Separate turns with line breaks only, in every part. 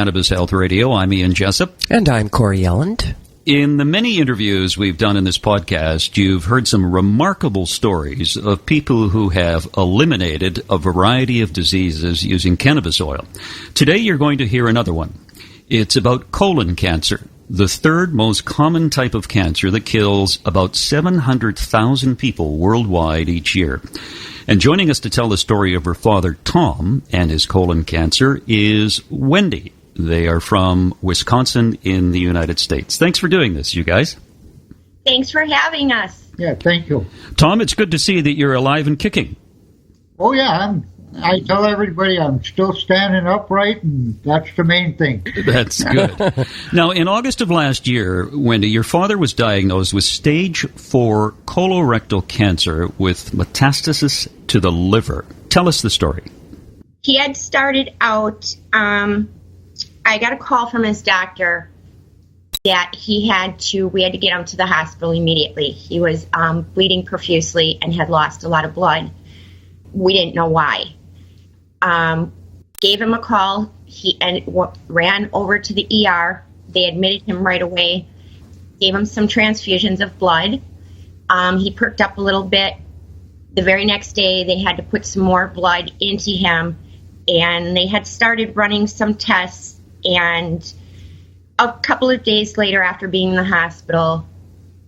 Cannabis Health Radio. I'm Ian Jessup.
And I'm Corey Yelland.
In the many interviews we've done in this podcast, you've heard some remarkable stories of people who have eliminated a variety of diseases using cannabis oil. Today you're going to hear another one. It's about colon cancer, the third most common type of cancer that kills about 700,000 people worldwide each year. And joining us to tell the story of her father, Tom, and his colon cancer is Wendy. They are from Wisconsin in the United States. Thanks for doing this, you guys.
Thanks for having us.
Yeah, thank you.
Tom, it's good to see that you're alive and kicking.
Oh, yeah, I tell everybody I'm still standing upright, and that's the main thing.
That's good. Now, in August of last year, Wendy, your father was diagnosed with stage 4 colorectal cancer with metastasis to the liver. Tell us the story.
He had started out, I got a call from his doctor that we had to get him to the hospital immediately. He was bleeding profusely and had lost a lot of blood. We didn't know why. Gave him a call. He ran over to the ER. They admitted him right away. Gave him some transfusions of blood. He perked up a little bit. The very next day, they had to put some more blood into him, and they had started running some tests. And a couple of days later, after being in the hospital,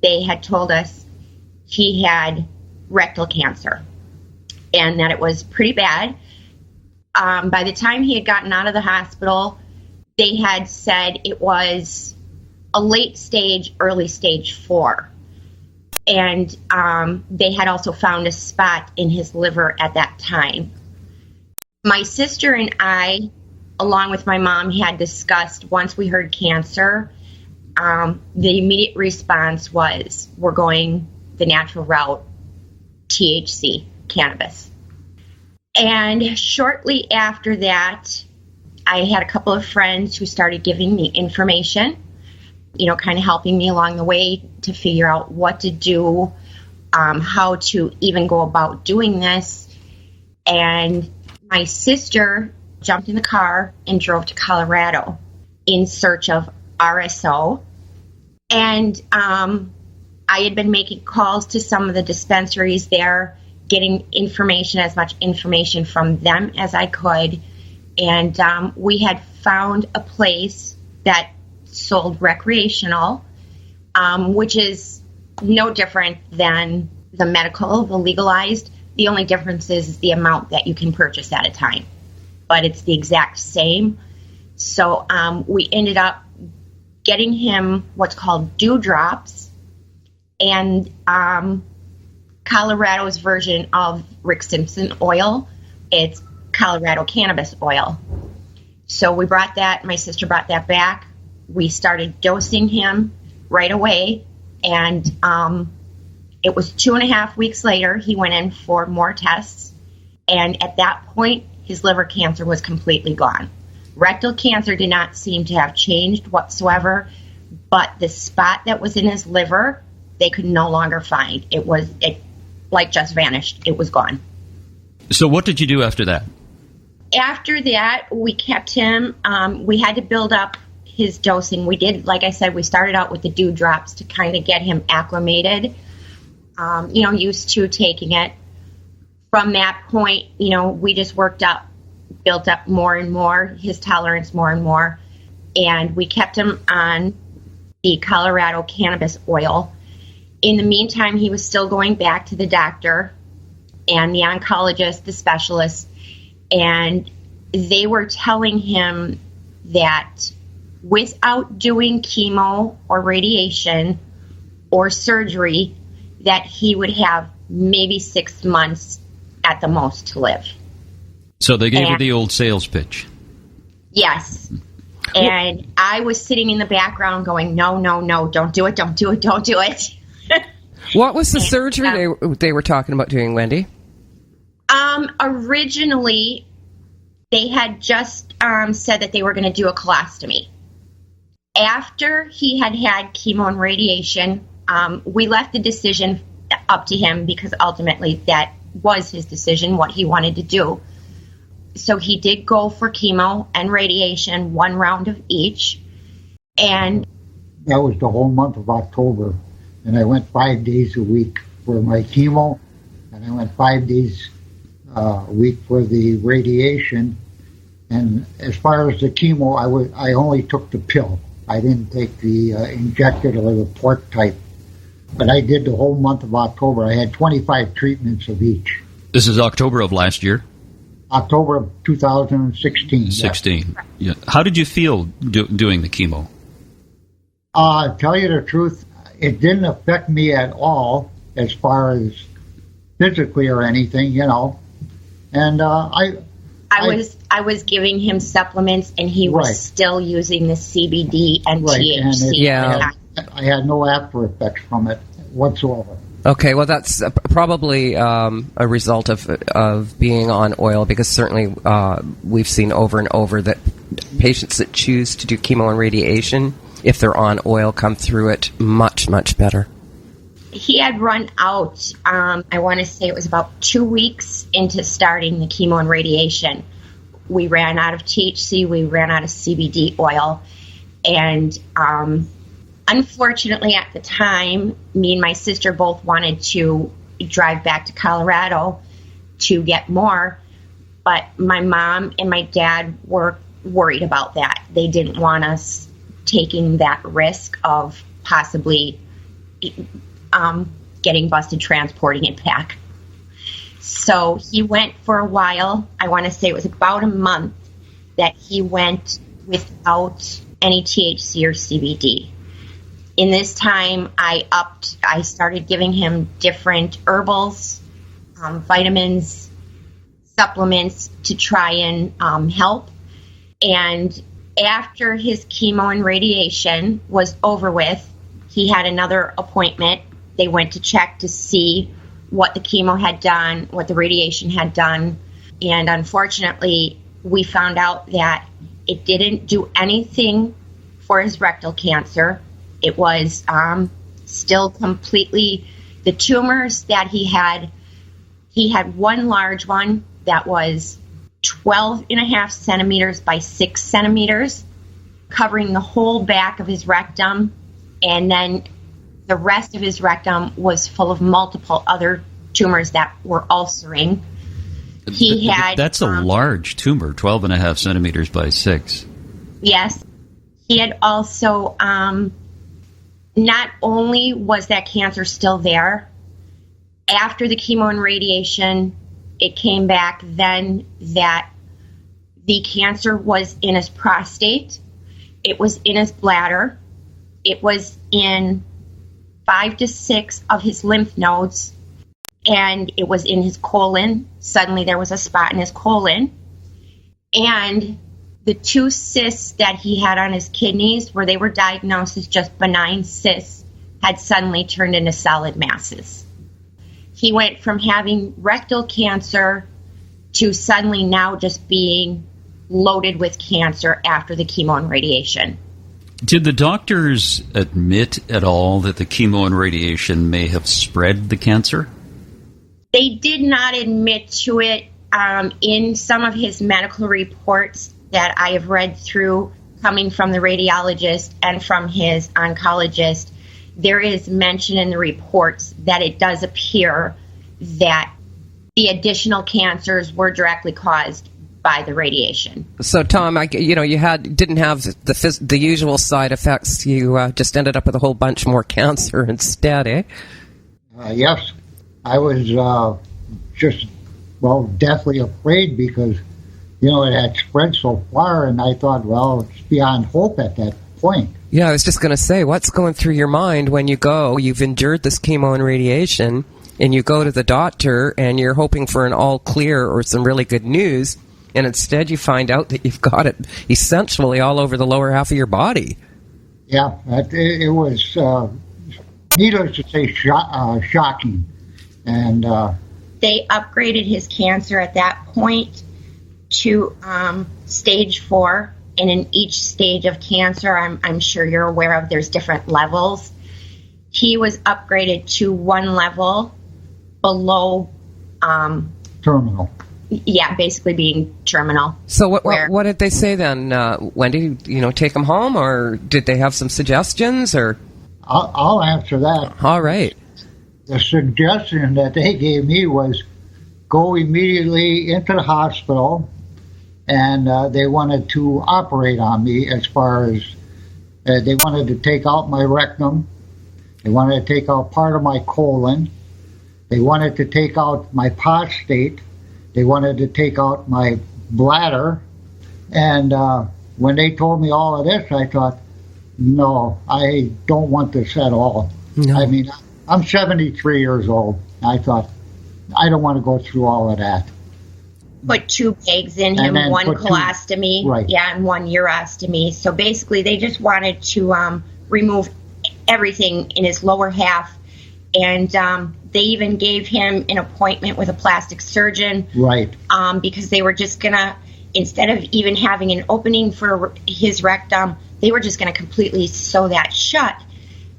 they had told us he had rectal cancer and that it was pretty bad. By the time he had gotten out of the hospital, they had said it was a late stage, early stage 4. And they had also found a spot in his liver at that time. My sister and I, along with my mom, had discussed, once we heard cancer, the immediate response was, we're going the natural route, THC, cannabis. And shortly after that, I had a couple of friends who started giving me information, kind of helping me along the way to figure out what to do, how to even go about doing this. And my sister jumped in the car and drove to Colorado in search of RSO. And I had been making calls to some of the dispensaries there, getting as much information from them as I could. And we had found a place that sold recreational, which is no different than the medical, the legalized. The only difference is the amount that you can purchase at a time. But it's the exact same. So we ended up getting him what's called dewdrops, and Colorado's version of Rick Simpson oil. It's Colorado cannabis oil. So we brought that, my sister brought that back. We started dosing him right away, and it was 2.5 weeks later, he went in for more tests, and at that point, his liver cancer was completely gone. Rectal cancer did not seem to have changed whatsoever, but the spot that was in his liver, they could no longer find. It just vanished. It was gone.
So what did you do after that?
After that, we kept him. We had to build up his dosing. We did, like I said, we started out with the dewdrops to kind of get him acclimated, used to taking it. From that point, we just built up more and more, his tolerance more and more. And we kept him on the Colorado cannabis oil. In the meantime, he was still going back to the doctor and the oncologist, the specialist, and they were telling him that without doing chemo or radiation or surgery, that he would have maybe 6 months at the most to live.
So they gave you the old sales pitch.
Yes. And I was sitting in the background going, no, don't do it.
What was the surgery they were talking about doing, Wendy?
Originally, they had just said that they were going to do a colostomy. After he had chemo and radiation, we left the decision up to him because ultimately that was his decision, what he wanted to do. So he did go for chemo and radiation, 1 round of each. And
that was the whole month of October. And I went 5 days a week for my chemo, and I went 5 days a week for the radiation. And as far as the chemo, I only took the pill. I didn't take the injected or the port type. But I did the whole month of October. I had 25 treatments of each.
This is October of last year?
October of 2016.
16. Yeah. How did you feel doing the chemo?
Tell you the truth, it didn't affect me at all as far as physically or anything, you know. And I
was giving him supplements, and he was still using the CBD and THC.
And I had no after effects from it whatsoever.
Okay, well, that's probably a result of being on oil, because certainly we've seen over and over that patients that choose to do chemo and radiation, if they're on oil, come through it much, much better.
He had run out, I want to say it was about 2 weeks into starting the chemo and radiation. We ran out of THC, we ran out of CBD oil, and unfortunately at the time, me and my sister both wanted to drive back to Colorado to get more, but my mom and my dad were worried about that. They didn't want us taking that risk of possibly getting busted transporting it back. So he went for a while. I want to say it was about a month that he went without any THC or CBD. In this time, I started giving him different herbals, vitamins, supplements to try and help. And after his chemo and radiation was over with, he had another appointment. They went to check to see what the chemo had done, what the radiation had done. And unfortunately, we found out that it didn't do anything for his rectal cancer. It was still completely, the tumors that he had one large one that was 12.5 centimeters by 6 centimeters, covering the whole back of his rectum, and then the rest of his rectum was full of multiple other tumors that were ulcering.
That's a large tumor, 12.5 centimeters by 6.
Yes. He had also, not only was that cancer still there, after the chemo and radiation, it came back then that the cancer was in his prostate, it was in his bladder, it was in 5 to 6 of his lymph nodes, and it was in his colon. Suddenly there was a spot in his colon. And the 2 cysts that he had on his kidneys, where they were diagnosed as just benign cysts, had suddenly turned into solid masses. He went from having rectal cancer to suddenly now just being loaded with cancer after the chemo and radiation.
Did the doctors admit at all that the chemo and radiation may have spread the cancer?
They did not admit to it. In some of his medical reports that I have read through, coming from the radiologist and from his oncologist, there is mention in the reports that it does appear that the additional cancers were directly caused by the radiation.
So, Tom, you didn't have the usual side effects. You just ended up with a whole bunch more cancer instead, eh?
Yes, I was deathly afraid because, it had spread so far, and I thought, well, it's beyond hope at that point.
Yeah, I was just going to say, what's going through your mind when you've endured this chemo and radiation, and you go to the doctor, and you're hoping for an all clear or some really good news, and instead you find out that you've got it essentially all over the lower half of your body.
Yeah, it was, needless to say, shocking. And
they upgraded his cancer at that point to stage 4. And in each stage of cancer, I'm sure you're aware of, there's different levels. He was upgraded to 1 level below
terminal.
Yeah, basically being terminal.
So what did they say then, Wendy? Take him home, or did they have some suggestions? Or
I'll answer that.
All right.
The suggestion that they gave me was go immediately into the hospital, and they wanted to operate on me as far as they wanted to take out my rectum. They wanted to take out part of my colon. They wanted to take out my prostate. They wanted to take out my bladder. And when they told me all of this, I thought, no, I don't want this at all.
No.
I mean, I'm 73 years old. I thought, I don't want to go through all of that.
Put 2 bags in him, one colostomy,
right.
and 1 urostomy. So basically, they just wanted to remove everything in his lower half. And they even gave him an appointment with a plastic surgeon.
Right.
Because they were just going to, instead of even having an opening for his rectum, they were just going to completely sew that shut.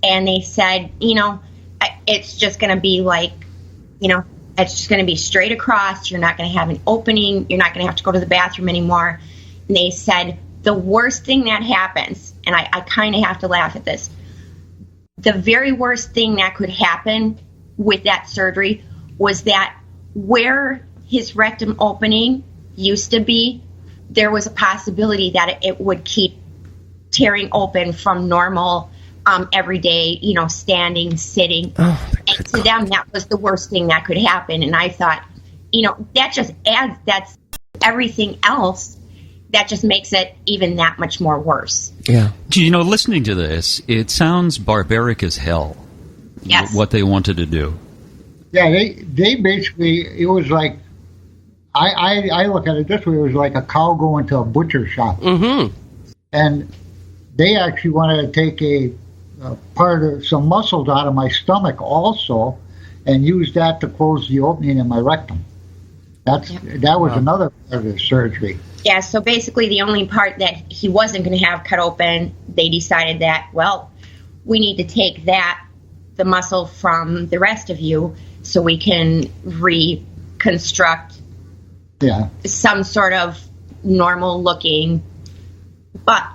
And they said, it's just going to be like, it's just going to be straight across. You're not going to have an opening. You're not going to have to go to the bathroom anymore. And they said the worst thing that happens, and I kind of have to laugh at this, the very worst thing that could happen with that surgery was that where his rectum opening used to be, there was a possibility that it would keep tearing open from normal everyday, standing, sitting.
Oh,
and to them, that was the worst thing that could happen. And I thought, that just adds, that's everything else. That just makes it even that much more worse.
Yeah.
Listening to this, it sounds barbaric as hell.
Yes.
What they wanted to do.
Yeah, they basically, it was like, I look at it this way, it was like a cow going to a butcher shop.
Mm-hmm.
And they actually wanted to take a part of some muscles out of my stomach also and use that to close the opening in my rectum. That was another part of the surgery.
Yeah, so basically the only part that he wasn't going to have cut open, they decided that, well, we need to take the muscle from the rest of you so we can reconstruct some sort of normal looking butt.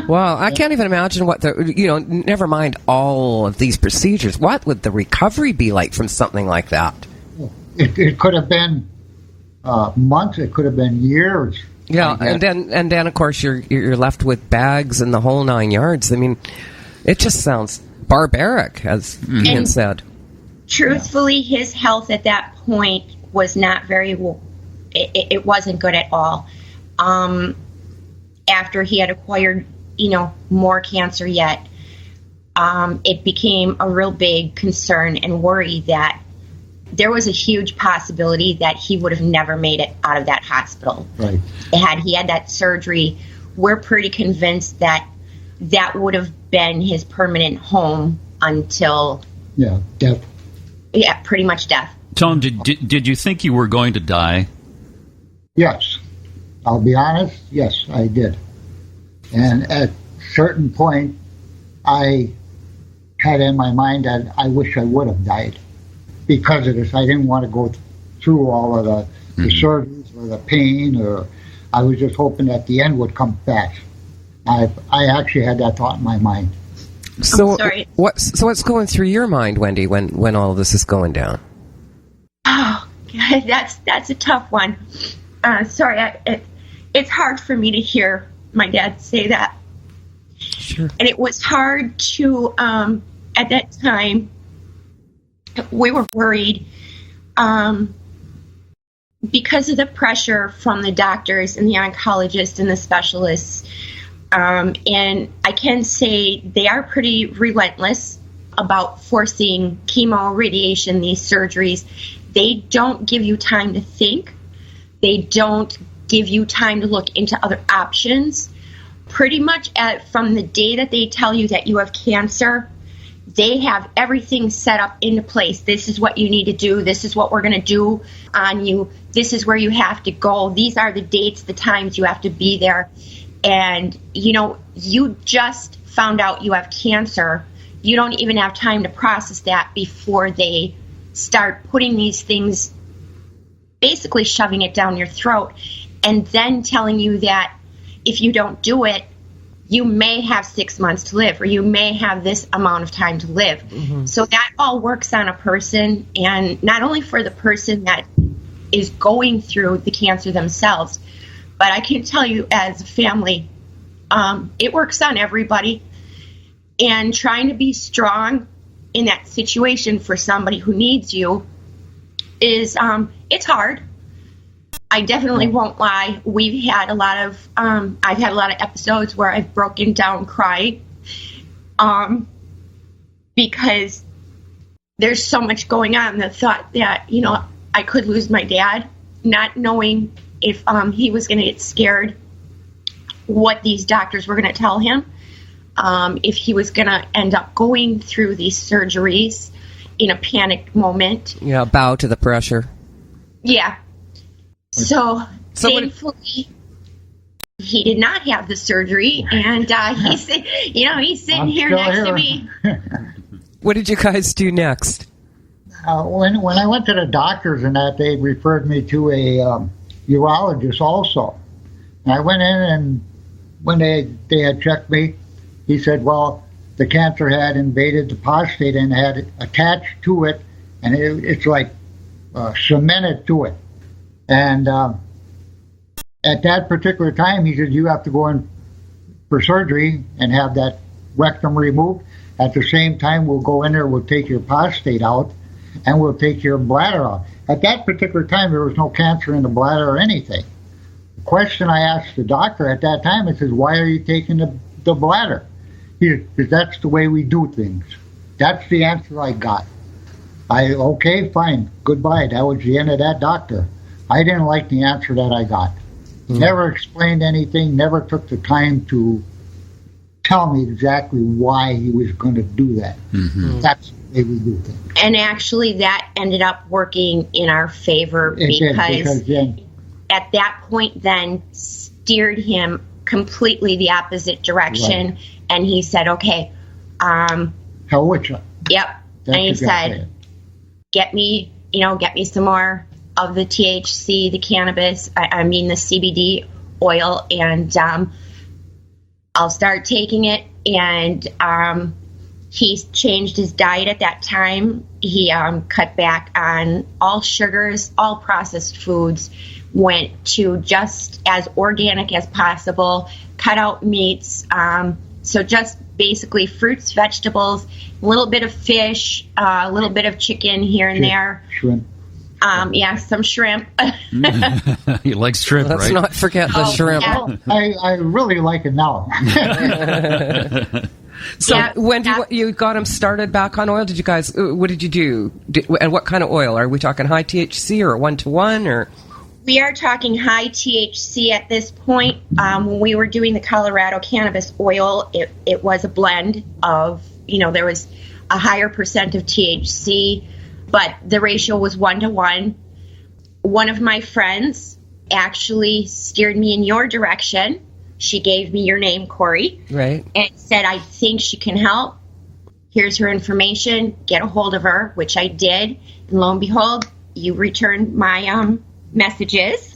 Well, I can't even imagine what never mind all of these procedures. What would the recovery be like from something like that?
It could have been months. It could have been years.
Yeah, and then of course you're left with bags and the whole 9 yards. I mean, it just sounds barbaric, as Ian said.
Truthfully, his health at that point was not very. It wasn't good at all. After he had acquired, more cancer yet, it became a real big concern and worry that there was a huge possibility that he would have never made it out of that hospital.
Right.
Had he had that surgery, we're pretty convinced that would have been his permanent home until...
Yeah, death.
Yeah, pretty much death.
Tom, did you think you were going to die?
Yes. I'll be honest, yes, I did. And at a certain point, I had in my mind that I wish I would have died. Because of this, I didn't want to go through all of the surgeries or the pain, or I was just hoping that the end would come fast. I actually had that thought in my mind.
So
I'm sorry.
What's going through your mind, Wendy, when all of this is going down?
Oh, God, that's a tough one. Sorry, it's hard for me to hear my dad say that.
Sure.
And it was hard to, at that time, we were worried because of the pressure from the doctors and the oncologists and the specialists. And I can say they are pretty relentless about forcing chemo, radiation, these surgeries. They don't give you time to think. They don't give you time to look into other options. Pretty much from the day that they tell you that you have cancer, they have everything set up into place. This is what you need to do. This is what we're going to do on you. This is where you have to go. These are the dates, the times you have to be there. And, you just found out you have cancer. You don't even have time to process that before they start putting these things basically shoving it down your throat and then telling you that if you don't do it, you may have 6 months to live, or you may have this amount of time to live. Mm-hmm. So that all works on a person, and not only for the person that is going through the cancer themselves, but I can tell you as a family, it works on everybody. And trying to be strong in that situation for somebody who needs you is, it's hard. I definitely won't lie. We've had a lot of, I've had a lot of episodes where I've broken down crying, because there's so much going on. The thought that, you know, I could lose my dad, not knowing if he was going to get scared, what these doctors were going to tell him, if he was going to end up going through these surgeries in a panic moment.
Yeah, bow to the pressure.
Yeah. So thankfully, he did not have the surgery, and he's sitting here next to me.
What did you guys do next?
When I went to the doctors and that, they referred me to a urologist also. And I went in, and when they had checked me, he said, well, the cancer had invaded the prostate and had attached to it, and it's like cemented to it. And at that particular time, he said, you have to go in for surgery and have that rectum removed. At the same time, we'll go in there, we'll take your prostate out, and we'll take your bladder out. At that particular time, there was no cancer in the bladder or anything. The question I asked the doctor at that time, I says, why are you taking the bladder? He said, because that's the way we do things. That's the answer I got. Okay, fine, goodbye. That was the end of that doctor. I didn't like the answer that I got. Never explained anything, never took the time to tell me exactly why he was going to do that. Mm-hmm. That's the way we do things.
And actually, that ended up working in our favor because then, at that point then steered him completely the opposite direction. Right. And he said, okay.
How would you?
Yep. That's and he said, get me some more of the THC, the cannabis, I mean the CBD oil, and I'll start taking it. And he changed his diet at that time. He cut back on all sugars, all processed foods, went to just as organic as possible, cut out meats, so just basically fruits, vegetables, a little bit of fish, a little bit of chicken here and there.
Shrimp.
Some shrimp.
He likes shrimp,
Let's
right?
not forget the shrimp.
Yeah.
I really like it now.
So,
yeah,
Wendy, you got him started back on oil. Did you guys? What did you do? And what kind of oil? Are we talking high THC or 1-to-1 or?
We are talking high THC at this point. When we were doing the Colorado cannabis oil, it was a blend of, there was a higher percent of THC, but the ratio was 1-to-1. One of my friends actually steered me in your direction. She gave me your name, Corey.
Right. And
said, I think she can help. Here's her information. Get a hold of her, which I did. And lo and behold, you returned my messages.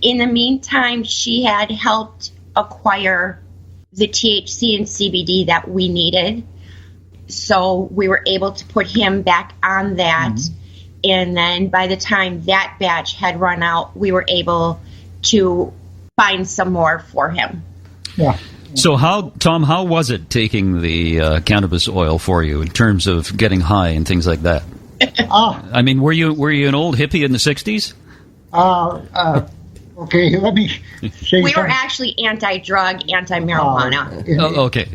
In the meantime, she had helped acquire the THC and CBD that we needed. So we were able to put him back on that. Mm-hmm. And then by the time that batch had run out, we were able to find some more for him.
Yeah.
So Tom, how was it taking the cannabis oil for you in terms of getting high and things like that? I mean, were you an old hippie in the 60s?
Okay, let me say
we were actually anti-drug, anti-marijuana.
Okay.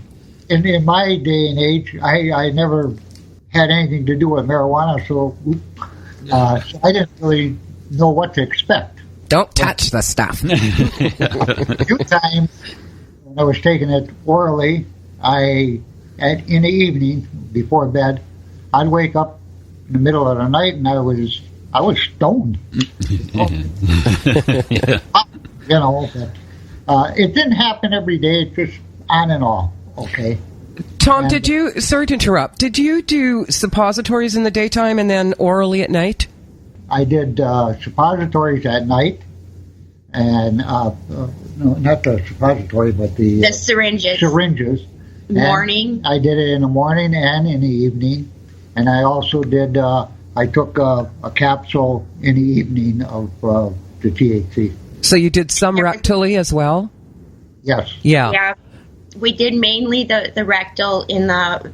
In my day and age, I never had anything to do with marijuana, so I didn't really know what to expect.
Don't touch the stuff.
A few times when I was taking it orally, in the evening before bed, I'd wake up in the middle of the night and I was stoned. But, it didn't happen every day. It's just on and off. Okay.
Tom, sorry to interrupt, did you do suppositories in the daytime and then orally at night?
I did suppositories at night, and no, not the suppository, but the
syringes.
Syringes.
Morning.
And I did it in the morning and in the evening, and I also did. I took a capsule in the evening of the THC.
So you did some rectally as well?
Yes.
Yeah.
Yeah. We did mainly the rectal in the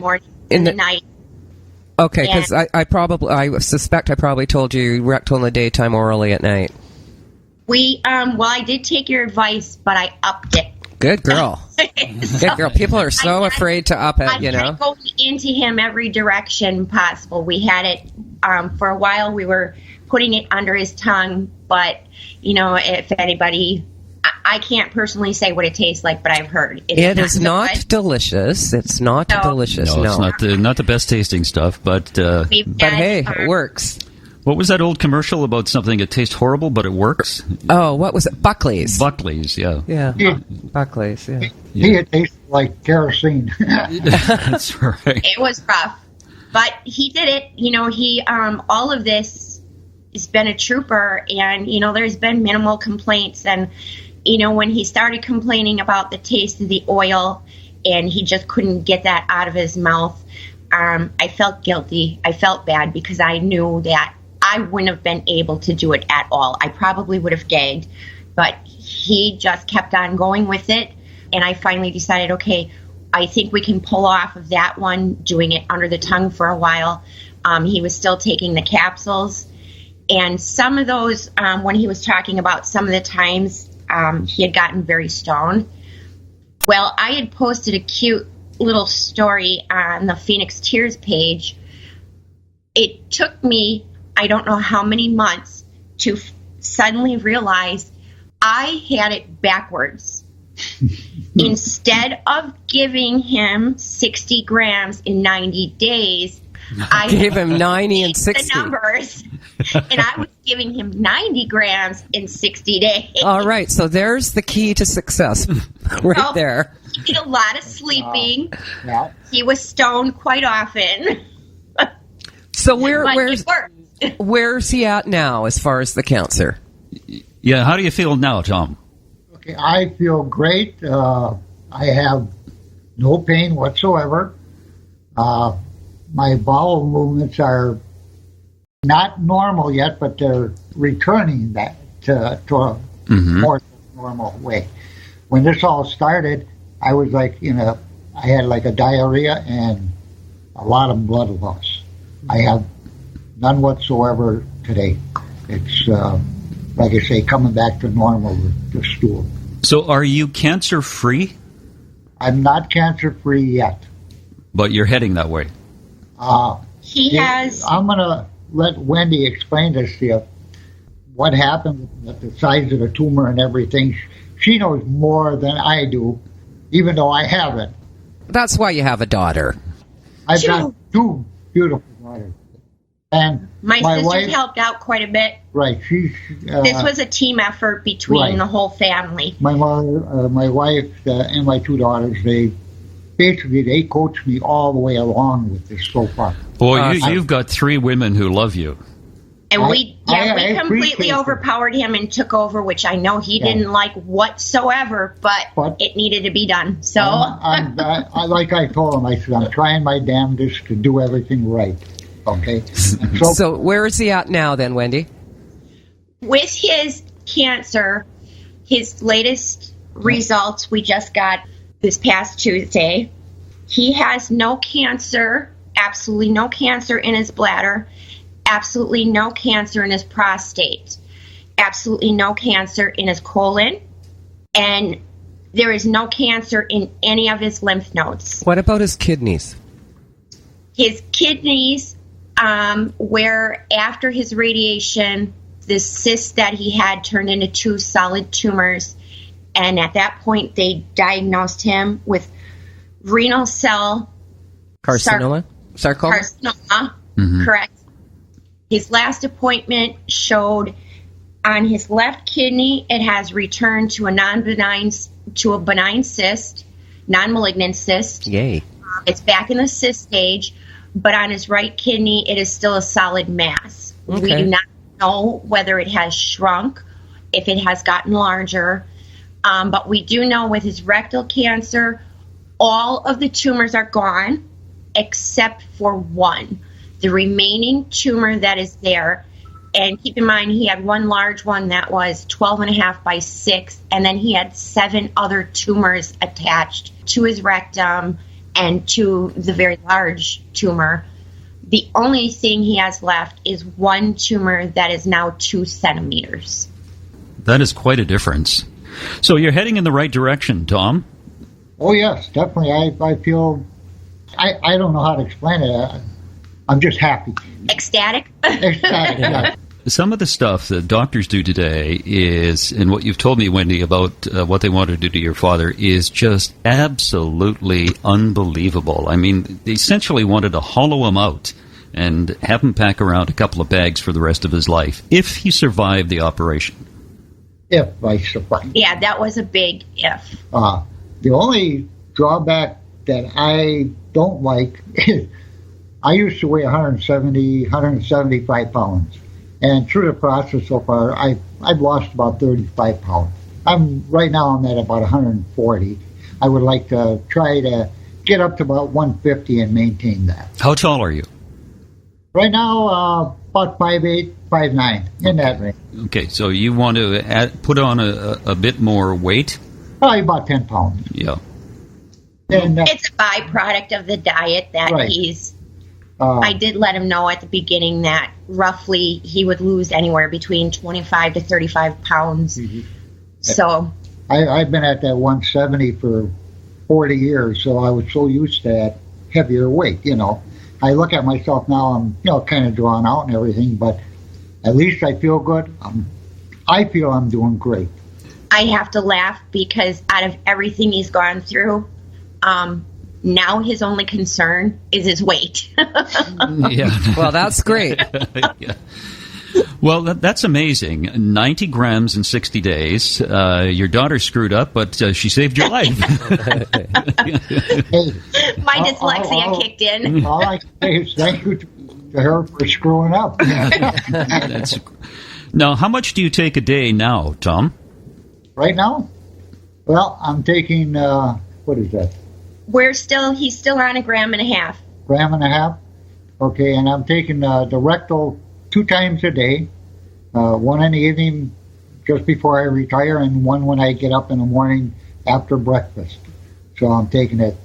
morning, in the night.
Okay, because I suspect I probably told you rectal in the daytime, orally at night.
I did take your advice, but I upped it.
Good girl. Good girl. People are so afraid to up it, you know.
I going into him every direction possible. We had it for a while. We were putting it under his tongue, but if anybody, I can't personally say what it tastes like, but I've heard
it is not delicious. It's not delicious. No,
it's not the best tasting stuff, but
hey, it works.
What was that old commercial about something that tastes horrible but it works?
Oh, what was it? Buckleys.
Buckleys, yeah.
Yeah. Buckleys, yeah.
It tastes like kerosene.
That's right.
It was rough, but he did it. He all of this has been a trooper, and there's been minimal complaints. And when he started complaining about the taste of the oil, and he just couldn't get that out of his mouth, I felt guilty. I felt bad because I knew that I wouldn't have been able to do it at all. I probably would have gagged, but he just kept on going with it. And I finally decided, okay, I think we can pull off of that one, doing it under the tongue for a while. He was still taking the capsules. And some of those, when he was talking about some of the times he had gotten very stoned. Well, I had posted a cute little story on the Phoenix Tears page. It took me, I don't know how many months, to suddenly realize I had it backwards. Instead of giving him 60 grams in 90 days, I
gave him 90 and 60.
The numbers, and I was giving him 90 grams in 60 days.
All right, so there's the key to success right there.
He did a lot of sleeping.
Yeah.
He was stoned quite often.
So where's he at now as far as the cancer?
Yeah, how do you feel now, Tom?
Okay, I feel great. I have no pain whatsoever. My bowel movements are not normal yet, but they're returning back to a more normal way. When this all started, I was like, I had like a diarrhea and a lot of blood loss. I have none whatsoever today. It's, like I say, coming back to normal with the stool.
So are you cancer-free?
I'm not cancer-free yet.
But you're heading that way.
He has...
I'm going to let Wendy explain this to you. What happened with the size of the tumor and everything. She knows more than I do, even though I haven't.
That's why you have a daughter.
I've got two beautiful daughters. And
my sister
wife
helped out quite a bit.
Right.
This was a team effort between the whole family.
My mother, my wife, and my two daughters, they coached me all the way along with this so far.
Boy, you've got three women who love you.
And we completely overpowered him and took over, which I know he didn't like whatsoever, but it needed to be done. So,
like I told him, I said, I'm trying my damnedest to do everything right. Okay.
So where is he at now then, Wendy?
With his cancer, his latest results we just got this past Tuesday. He has no cancer, absolutely no cancer in his bladder, absolutely no cancer in his prostate, absolutely no cancer in his colon, and there is no cancer in any of his lymph nodes.
What about his kidneys?
His kidneys, where after his radiation, the cysts that he had turned into 2 solid tumors, and at that point they diagnosed him with renal cell
carcinoma. Sarcoma?
Carcinoma, correct. His last appointment showed on his left kidney it has returned to a benign cyst, non-malignant cyst.
Yay.
It's back in the cyst stage, but on his right kidney it is still a solid mass.
Okay.
We do not know whether it has shrunk, if it has gotten larger, but we do know with his rectal cancer, all of the tumors are gone except for one. The remaining tumor that is there, and keep in mind he had one large one that was 12.5 by 6, and then he had 7 other tumors attached to his rectum and to the very large tumor. The only thing he has left is one tumor that is now 2 centimeters.
That is quite a difference. So you're heading in the right direction, Tom.
Oh, yes, definitely. I feel, I don't know how to explain it. I'm just happy.
Ecstatic?
Ecstatic, yeah.
Some of the stuff that doctors do today is, and what you've told me, Wendy, about what they want to do to your father is just absolutely unbelievable. I mean, they essentially wanted to hollow him out and have him pack around a couple of bags for the rest of his life if he survived the operation.
If I survive.
Yeah, that was a big if.
The only drawback that I don't like is I used to weigh 175 pounds. And through the process so far, I've lost about 35 pounds. Right now I'm at about 140. I would like to try to get up to about 150 and maintain that.
How tall are you?
Right now, about 5'8", 5'9", in that range.
Okay, so you want to put on a bit more weight?
Probably about 10 pounds.
Yeah.
And,
It's a byproduct of the diet that
Right.
he's... I did let him know at the beginning that roughly he would lose anywhere between 25 to 35 pounds.
Mm-hmm.
So...
I've been at that 170 for 40 years, so I was so used to that heavier weight, you know. I look at myself now, I'm, kind of drawn out and everything, but at least I feel good. I feel I'm doing great.
I have to laugh because out of everything he's gone through, now his only concern is his weight.
Yeah.
Well, that's great.
Yeah. Well, that's amazing. 90 grams in 60 days. Your daughter screwed up, but she saved your life.
Hey,
My dyslexia kicked in.
all I can say is thank you to her for screwing up.
Now, how much do you take a day now, Tom?
Right now? Well, I'm taking, what is that?
He's still on 1.5 grams.
Gram and a half? Okay, and I'm taking the rectal 2 times a day, one in the evening just before I retire and one when I get up in the morning after breakfast. So I'm taking it.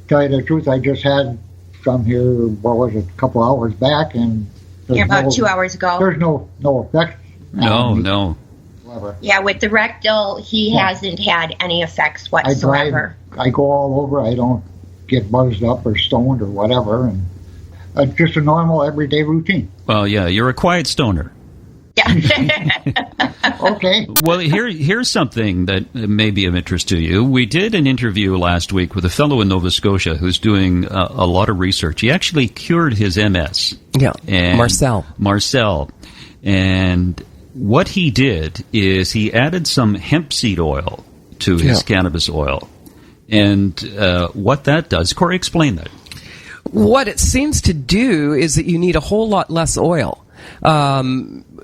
Tell you the truth, I just had some here, what was it, a couple hours back, and
About 2 hours ago.
There's no effect.
No.
Whatever.
Yeah, with the rectal, he hasn't had any effects whatsoever.
I go all over. I don't get buzzed up or stoned or whatever, and it's just a normal everyday routine.
Well, yeah, you're a quiet stoner.
Yeah.
Okay.
Well, here's something that may be of interest to you. We did an interview last week with a fellow in Nova Scotia who's doing a lot of research. He actually cured his MS.
Yeah,
And
Marcel.
And what he did is he added some hemp seed oil to his cannabis oil. And what that does, Corey, explain that.
What it seems to do is that you need a whole lot less oil.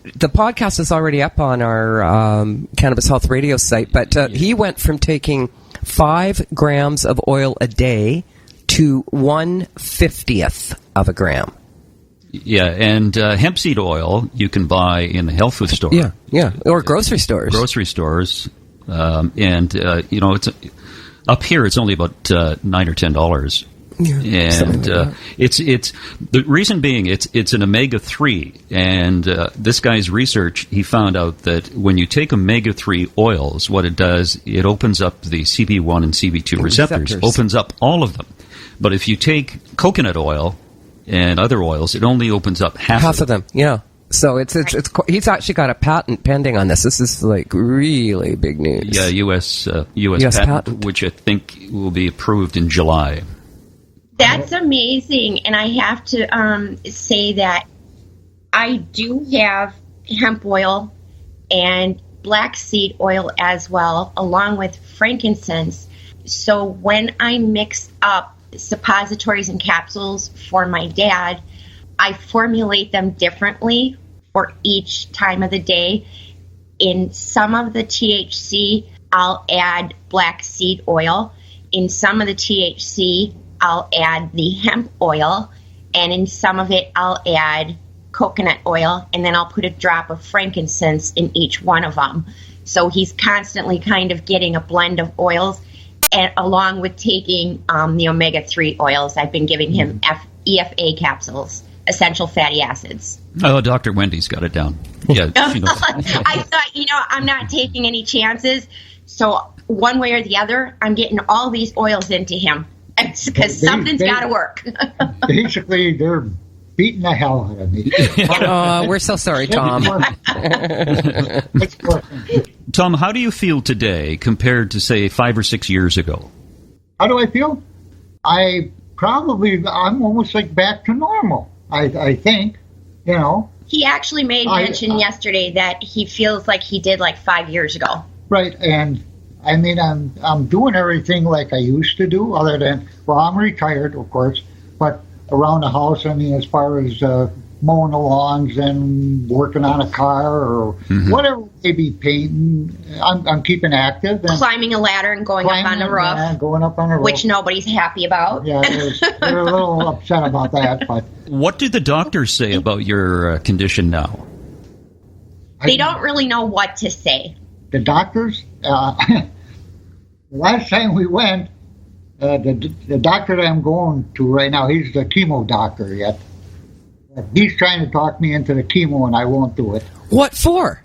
The podcast is already up on our Cannabis Health Radio site, but he went from taking 5 grams of oil a day to 1/50th of a gram.
Yeah, and hemp seed oil you can buy in the health food store.
Yeah, or grocery stores.
It's up here. It's only about $9 or $10.
Yeah,
and it's the reason being it's an omega-3, and this guy's research, he found out that when you take omega-3 oils, what it does, it opens up the CB1 and CB2 receptors, opens up all of them. But if you take coconut oil and other oils, it only opens up half of them.
Yeah. So it's he's actually got a patent pending on this. This is like really big news.
Yeah, U.S. patent, which I think will be approved in July.
That's amazing, and I have to say that I do have hemp oil and black seed oil as well, along with frankincense. So when I mix up suppositories and capsules for my dad, I formulate them differently for each time of the day. In some of the THC, I'll add black seed oil. In some of the THC, I'll add the hemp oil. And in some of it, I'll add coconut oil. And then I'll put a drop of frankincense in each one of them. So he's constantly kind of getting a blend of oils, and along with taking the omega-3 oils. I've been giving him EFA capsules, essential fatty acids.
Oh, Dr. Wendy's got it down. Yeah, she knows.
I thought, I'm not taking any chances. So one way or the other, I'm getting all these oils into him because something's got to work.
Basically, they're beating the hell out of me.
Oh, we're so sorry, Tom.
Tom, how do you feel today compared to, say, 5 or 6 years ago?
How do I feel? I'm almost like back to normal, I think,
He actually made mention yesterday that he feels like he did like 5 years ago.
Right, and I mean, I'm doing everything like I used to do, other than, I'm retired, of course, but around the house, I mean, as far as mowing the lawns and working on a car or whatever, maybe painting, I'm keeping active. And
climbing a ladder and going up on the roof.
Yeah, going up on the roof.
Which nobody's happy about.
Yeah, they're a little upset about that. But
what do the doctors say about your condition now?
They don't really know what to say.
The doctors? Last time we went, the doctor that I'm going to right now, he's the chemo doctor yet. He's trying to talk me into the chemo, and I won't do it.
What for?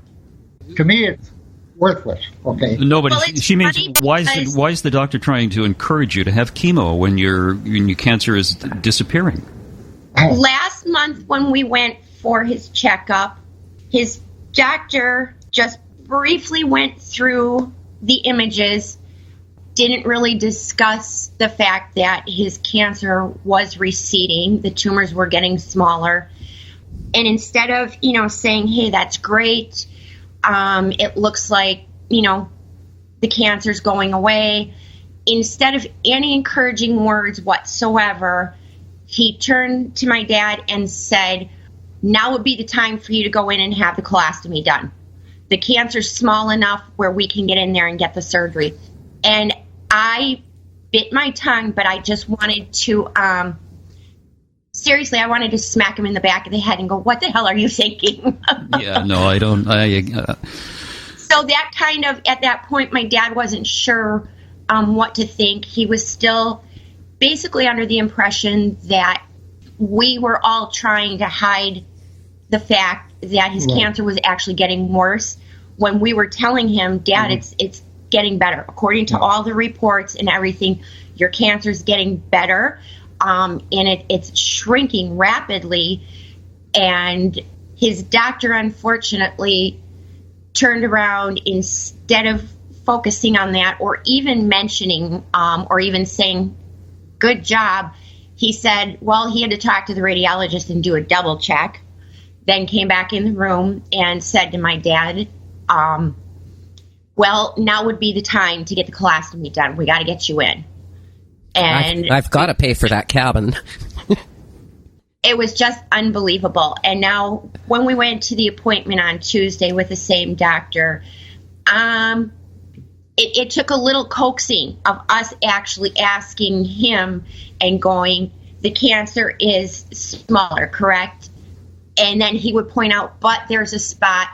To me, it's worthless. Okay.
No, but she means why is the doctor trying to encourage you to have chemo when your cancer is disappearing?
Last month when we went for his checkup, his doctor just briefly went through the images, didn't really discuss the fact that his cancer was receding, the tumors were getting smaller. And instead of, saying, hey, that's great, it looks like, the cancer's going away, instead of any encouraging words whatsoever, he turned to my dad and said, now would be the time for you to go in and have the colostomy done. The cancer's small enough where we can get in there and get the surgery. And I bit my tongue, but I just wanted to, seriously, I wanted to smack him in the back of the head and go, what the hell are you thinking?
Yeah, no, I don't.
So that kind of, at that point, my dad wasn't sure what to think. He was still basically under the impression that we were all trying to hide the fact that his cancer was actually getting worse, when we were telling him, Dad, it's getting better. According to all the reports and everything, your cancer's getting better, and it's shrinking rapidly. And his doctor, unfortunately, turned around, instead of focusing on that or even mentioning or even saying, good job, he said, well, he had to talk to the radiologist and do a double check. Then came back in the room and said to my dad, well, now would be the time to get the colostomy done. We got to get you in. And
I've got to pay for that cabin.
It was just unbelievable. And now when we went to the appointment on Tuesday with the same doctor, it took a little coaxing of us actually asking him and going, the cancer is smaller, correct? And then he would point out, but there's a spot,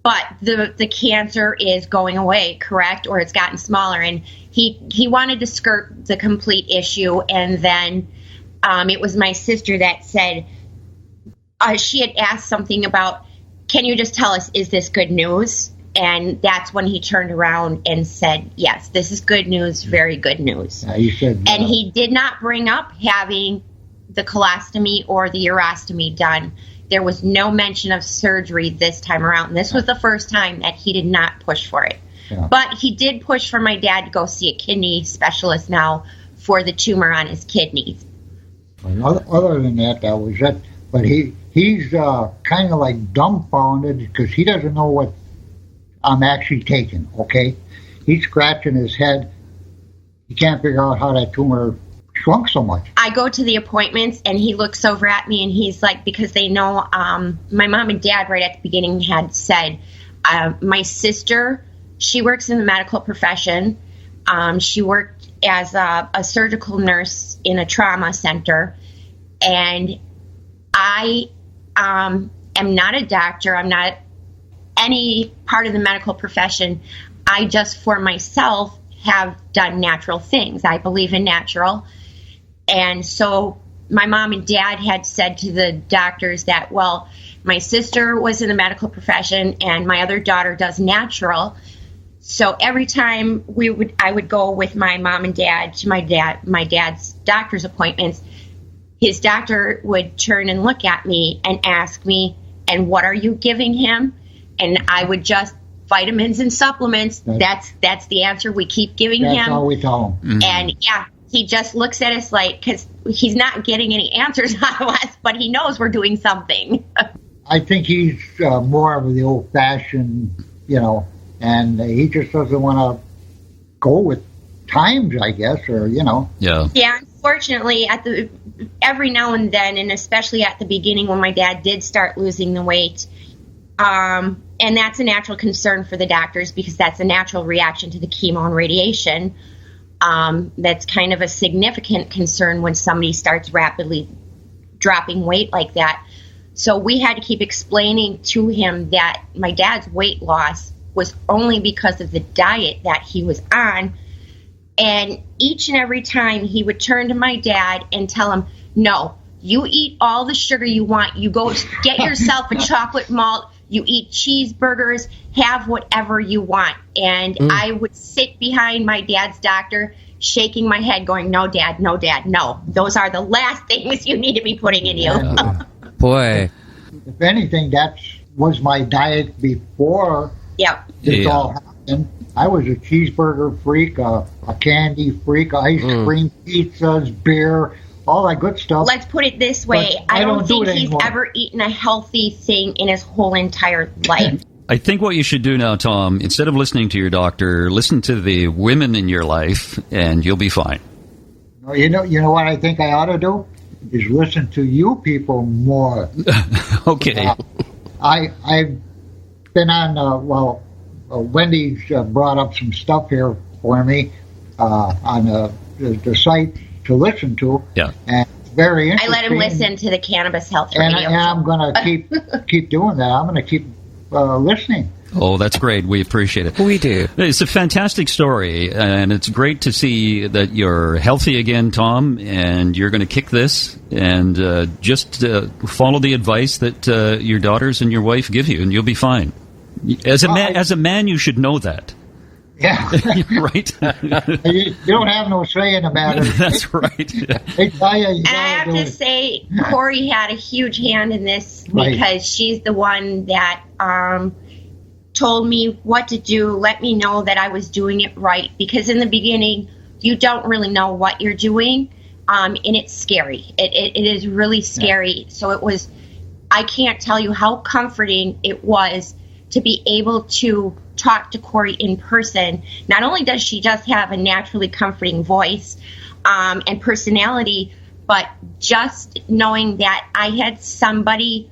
but the cancer is going away, correct? Or it's gotten smaller. And he wanted to skirt the complete issue. And then it was my sister that said, she had asked something about, can you just tell us, is this good news? And that's when he turned around and said, yes, this is good news, very good news.
He said,
and he did not bring up having the colostomy or the urostomy done. There was no mention of surgery this time around. And this was the first time that he did not push for it. Yeah. But he did push for my dad to go see a kidney specialist now for the tumor on his kidneys.
Other than that was it. But he's kind of like dumbfounded because he doesn't know what I'm actually taking, okay? He's scratching his head. He can't figure out how that tumor shrunk so much.
I go to the appointments, and he looks over at me, and he's like, because they know my mom and dad right at the beginning had said, my sister, she works in the medical profession. She worked as a surgical nurse in a trauma center, and I am not a doctor. I'm not any part of the medical profession. I just, for myself, have done natural things. I believe in natural. And so my mom and dad had said to the doctors that, well, my sister was in the medical profession and my other daughter does natural. So every time I would go with my mom and dad to my dad's doctor's appointments, his doctor would turn and look at me and ask me, and what are you giving him? And I would just, vitamins and supplements. That's the answer we keep giving him.
That's all we tell him.
Mm-hmm.
And yeah, he just looks at us like, because he's not getting any answers out of us, but he knows we're doing something.
I think he's more of the old-fashioned, and he just doesn't want to go with times, I guess, or.
Yeah.
Yeah, unfortunately, every now and then, and especially at the beginning when my dad did start losing the weight, and that's a natural concern for the doctors because that's a natural reaction to the chemo and radiation. That's kind of a significant concern when somebody starts rapidly dropping weight like that. So we had to keep explaining to him that my dad's weight loss was only because of the diet that he was on. And each and every time he would turn to my dad and tell him, no, you eat all the sugar you want. You go get yourself a chocolate malt. You eat cheeseburgers, have whatever you want. And I would sit behind my dad's doctor, shaking my head, going, no, Dad, no, Dad, no. Those are the last things you need to be putting in you.
Boy.
If anything, that was my diet before this all happened. I was a cheeseburger freak, a candy freak, ice cream, pizzas, beer, all that good stuff.
Let's put it this way. I don't think he's ever eaten a healthy thing in his whole entire life.
I think what you should do now, Tom, instead of listening to your doctor, listen to the women in your life, and you'll be fine.
You know what I think I ought to do? Is listen to you people more.
Okay.
I've been on, Wendy's brought up some stuff here for me on the site to listen to.
Yeah.
And it's very interesting.
I let him listen to the Cannabis Health Radio.
And I'm going to keep doing that. I'm going to keep listening.
Oh, that's great. We appreciate it.
We do.
It's a fantastic story, and it's great to see that you're healthy again, Tom, and you're going to kick this and just follow the advice that your daughters and your wife give you, and you'll be fine. As a man, you should know that.
Yeah.
Right?
You don't have no say in the matter.
That's right.
They tell you
And I have to say, Corey had a huge hand in this because she's the one that told me what to do, let me know that I was doing it right. Because in the beginning, you don't really know what you're doing, and it's scary. It is really scary. So I can't tell you how comforting it was to be able to talk to Corey in person. Not only does she just have a naturally comforting voice and personality, but just knowing that I had somebody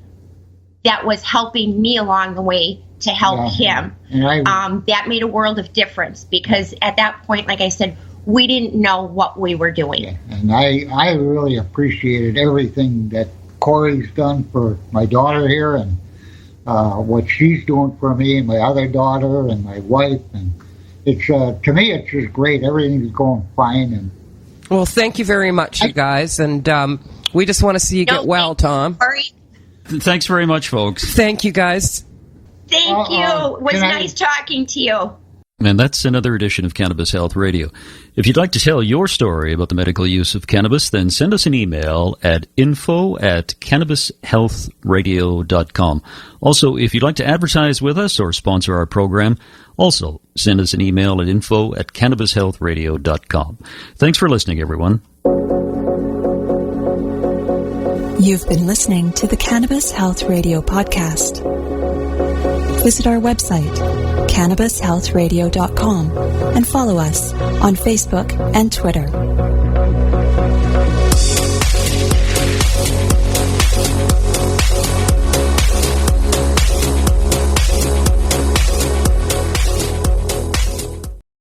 that was helping me along the way to help him, that made a world of difference because at that point, like I said, we didn't know what we were doing.
Yeah, and I really appreciated everything that Corey's done for my daughter here and what she's doing for me and my other daughter and my wife. And it's to me, it's just great. Everything's going fine. And
well, thank you very much, you guys. And we just want to see you get well, Tom.
Thanks very much, folks.
Thank you, guys.
Thank you. It was nice talking to you.
And that's another edition of Cannabis Health Radio. If you'd like to tell your story about the medical use of cannabis, then send us an email at info@cannabishealthradio.com. Also, if you'd like to advertise with us or sponsor our program, also send us an email at info@cannabishealthradio.com. Thanks for listening, everyone.
You've been listening to the Cannabis Health Radio podcast. Visit our website, cannabishealthradio.com, and follow us on Facebook and Twitter.